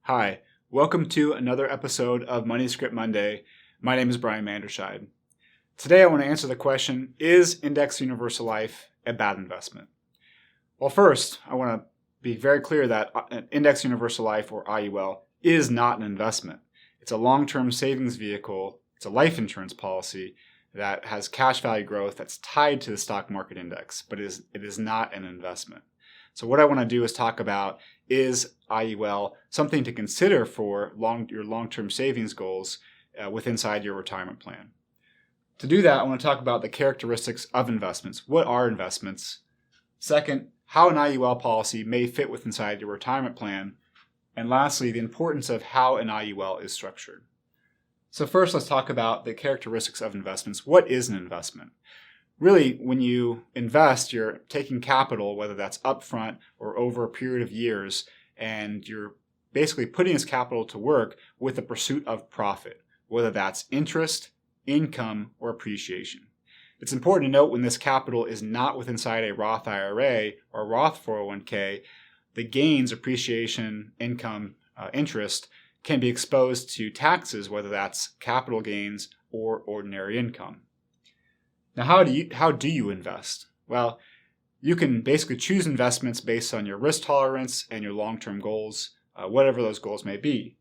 Hi, welcome to another episode of Money Script Monday. My name is Brian Manderscheid. Today I want to answer the question, is Index Universal Life a bad investment? Well, first, I want to be very clear that Index Universal Life, or IUL, is not an investment. It's a long-term savings vehicle. It's a life insurance policy that has cash value growth that's tied to the stock market index, but it is not an investment. So what I want to do is talk about, is IUL something to consider for your long-term savings goals inside your retirement plan? To do that, I want to talk about the characteristics of investments. What are investments? Second, how an IUL policy may fit inside your retirement plan. And lastly, the importance of how an IUL is structured. So first, let's talk about the characteristics of investments. What is an investment? Really, when you invest, you're taking capital, whether that's upfront or over a period of years, and you're basically putting this capital to work with the pursuit of profit, whether that's interest, income, or appreciation. It's important to note when this capital is not inside a Roth IRA or a Roth 401k, the gains, appreciation, income, interest can be exposed to taxes, whether that's capital gains or ordinary income. Now, how do you invest? Well, you can basically choose investments based on your risk tolerance and your long-term goals, whatever those goals may be.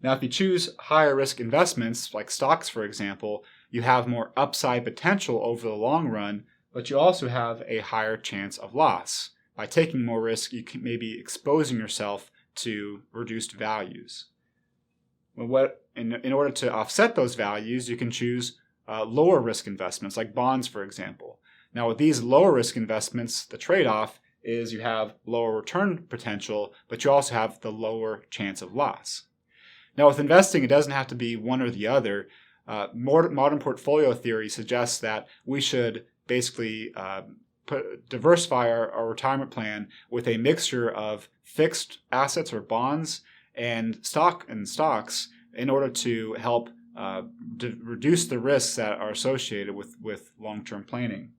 Now, if you choose higher risk investments, like stocks, for example, you have more upside potential over the long run, but you also have a higher chance of loss. By taking more risk, you can maybe exposing yourself to reduced values. Well, in order to offset those values, you can choose lower risk investments like bonds, for example. Now, with these lower risk investments, the trade-off is you have lower return potential, but you also have the lower chance of loss. Now, with investing, it doesn't have to be one or the other. Modern portfolio theory suggests that we should basically diversify our retirement plan with a mixture of fixed assets or bonds and stocks in order to help reduce the risks that are associated with long-term planning.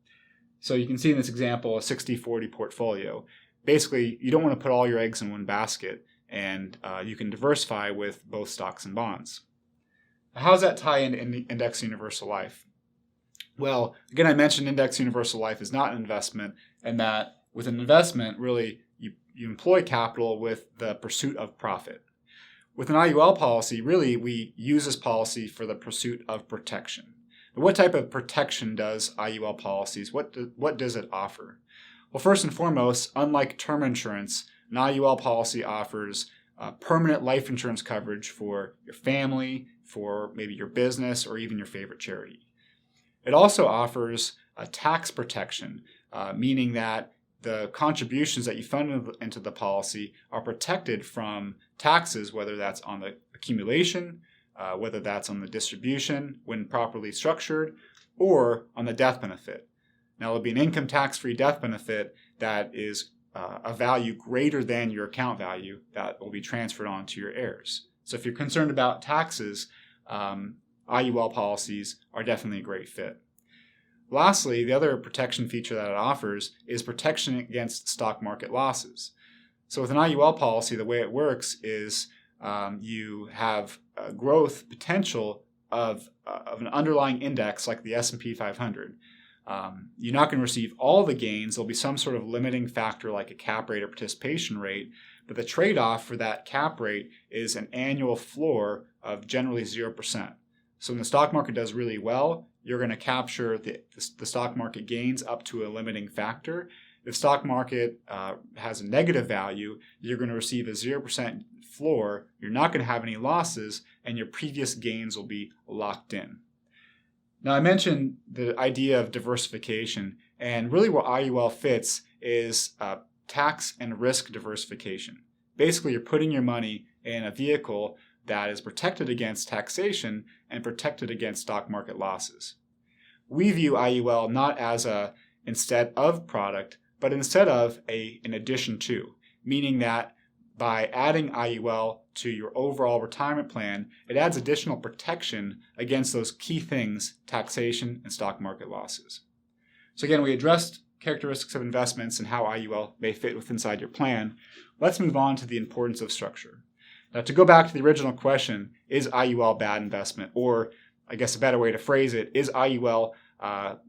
So you can see in this example a 60-40 portfolio. Basically, you don't want to put all your eggs in one basket, and you can diversify with both stocks and bonds. How does that tie into Index Universal Life? Well, again, I mentioned Index Universal Life is not an investment, and that with an investment, really, you employ capital with the pursuit of profit. With an IUL policy, really, we use this policy for the pursuit of protection. But what type of protection does IUL policies, what does it offer? Well, first and foremost, unlike term insurance, an IUL policy offers permanent life insurance coverage for your family, for maybe your business, or even your favorite charity. It also offers a tax protection, meaning that the contributions that you fund into the policy are protected from taxes, whether that's on the accumulation, whether that's on the distribution when properly structured, or on the death benefit. Now, it'll be an income tax-free death benefit that is a value greater than your account value that will be transferred on to your heirs. So if you're concerned about taxes, IUL policies are definitely a great fit. Lastly, the other protection feature that it offers is protection against stock market losses. So with an IUL policy, the way it works is you have growth potential of an underlying index like the S&P 500. You're not going to receive all the gains. There'll be some sort of limiting factor like a cap rate or participation rate, but the trade-off for that cap rate is an annual floor of generally 0%. So when the stock market does really well, you're going to capture the stock market gains up to a limiting factor. If stock market has a negative value, you're going to receive a 0% floor. You're not going to have any losses, and your previous gains will be locked in. Now, I mentioned the idea of diversification, and really where IUL fits is tax and risk diversification. Basically, you're putting your money in a vehicle that is protected against taxation and protected against stock market losses. We view IUL not as a instead of product, but instead of an addition to, meaning that by adding IUL to your overall retirement plan, it adds additional protection against those key things, taxation and stock market losses. So again, we addressed characteristics of investments and how IUL may fit inside your plan. Let's move on to the importance of structure. Now, to go back to the original question, is IUL a bad investment? Or I guess a better way to phrase it, is IUL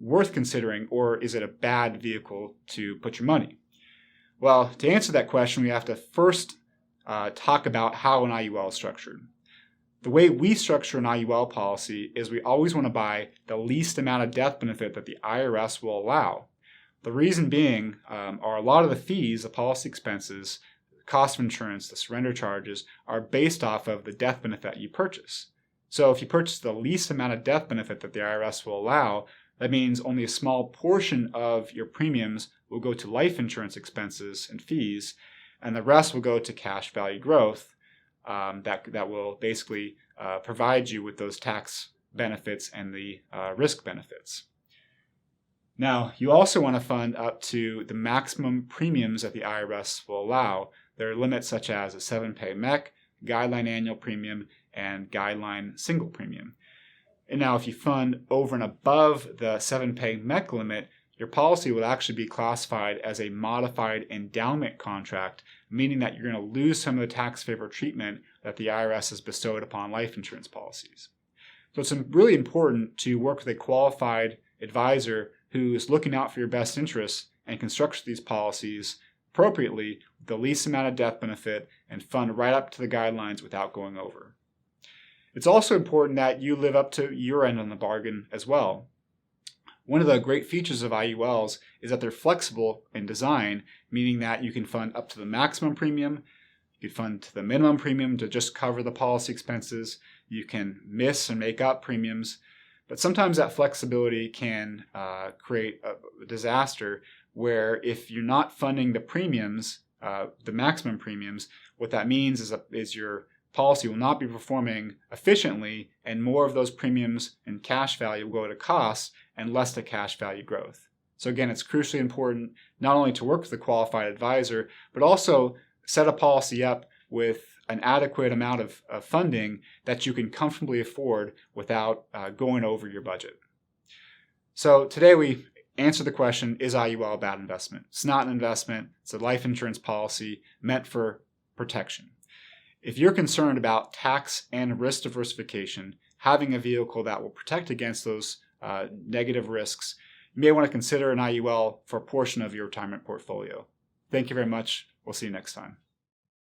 worth considering, or is it a bad vehicle to put your money? Well, to answer that question, we have to first talk about how an IUL is structured. The way we structure an IUL policy is we always want to buy the least amount of death benefit that the IRS will allow. The reason being are a lot of the fees, the policy expenses, cost of insurance, the surrender charges are based off of the death benefit you purchase. So if you purchase the least amount of death benefit that the IRS will allow, that means only a small portion of your premiums will go to life insurance expenses and fees, and the rest will go to cash value growth that will basically provide you with those tax benefits and the risk benefits. Now, you also want to fund up to the maximum premiums that the IRS will allow. There are limits such as a 7-pay MEC, guideline annual premium, and guideline single premium. And now if you fund over and above the 7-pay MEC limit, your policy will actually be classified as a modified endowment contract, meaning that you're going to lose some of the tax favor treatment that the IRS has bestowed upon life insurance policies. So it's really important to work with a qualified advisor who is looking out for your best interests and can structure these policies appropriately with the least amount of death benefit and fund right up to the guidelines without going over. It's also important that you live up to your end on the bargain as well. One of the great features of IULs is that they're flexible in design, meaning that you can fund up to the maximum premium, you can fund to the minimum premium to just cover the policy expenses, you can miss and make up premiums, but sometimes that flexibility can create a disaster where if you're not funding the premiums, the maximum premiums, what that means is your policy will not be performing efficiently, and more of those premiums and cash value will go to costs and less to cash value growth. So again, it's crucially important not only to work with a qualified advisor, but also set a policy up with an adequate amount of funding that you can comfortably afford without going over your budget. So today we answered the question, is IUL a bad investment? It's not an investment. It's a life insurance policy meant for protection. If you're concerned about tax and risk diversification, having a vehicle that will protect against those negative risks, you may want to consider an IUL for a portion of your retirement portfolio. Thank you very much. We'll see you next time.